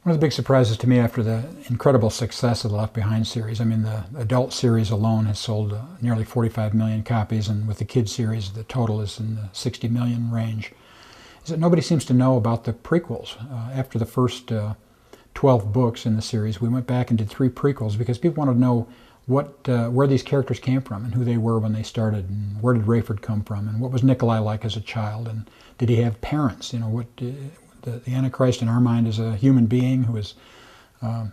One of the big surprises to me after the incredible success of the Left Behind series, I mean the adult series alone has sold nearly 45 million copies, and with the kids series the total is in the 60 million range, is that nobody seems to know about the prequels. After the first 12 books in the series, we went back and did 3 prequels because people wanted to know where these characters came from and who they were when they started, and where did Rayford come from, and what was Nikolai like as a child, and did he have parents? You know, what the Antichrist in our mind is a human being who was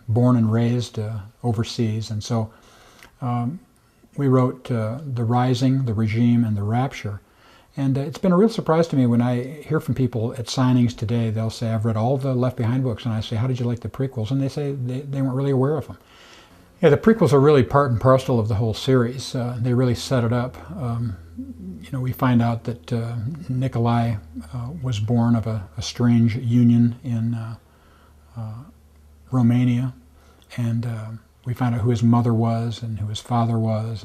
born and raised overseas. And so we wrote The Rising, The Regime, and The Rapture. And it's been a real surprise to me when I hear from people at signings today. They'll say, I've read all the Left Behind books, and I say, how did you like the prequels? And they say they weren't really aware of them. Yeah, the prequels are really part and parcel of the whole series. They really set it up. You know, we find out that Nikolai was born of a strange union in Romania, and we find out who his mother was and who his father was,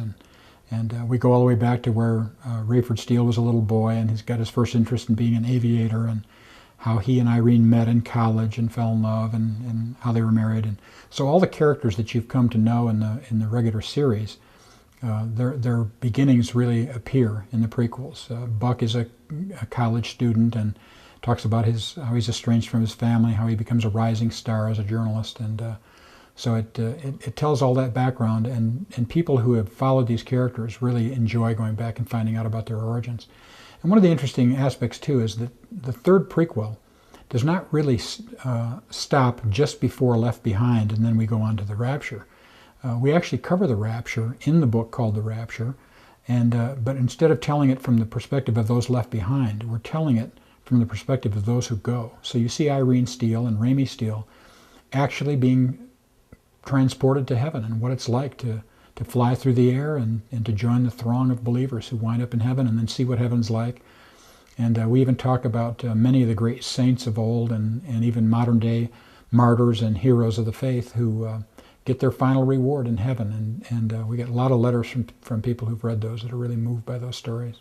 and we go all the way back to where Rayford Steele was a little boy, and he's got his first interest in being an aviator, and how he and Irene met in college and fell in love, and how they were married. And so all the characters that you've come to know in the regular series, their beginnings really appear in the prequels. Buck is a college student and talks about how he's estranged from his family, how he becomes a rising star as a journalist, and so it tells all that background, and people who have followed these characters really enjoy going back and finding out about their origins. And one of the interesting aspects too is that the third prequel does not really stop just before Left Behind and then we go on to the Rapture. We actually cover the Rapture in the book called The Rapture, but instead of telling it from the perspective of those left behind, we're telling it from the perspective of those who go. So you see Irene Steele and Ramey Steele actually being transported to heaven, and what it's like to fly through the air and to join the throng of believers who wind up in heaven and then see what heaven's like. And we even talk about many of the great saints of old and even modern day martyrs and heroes of the faith who get their final reward in heaven. And we get a lot of letters from people who've read those that are really moved by those stories.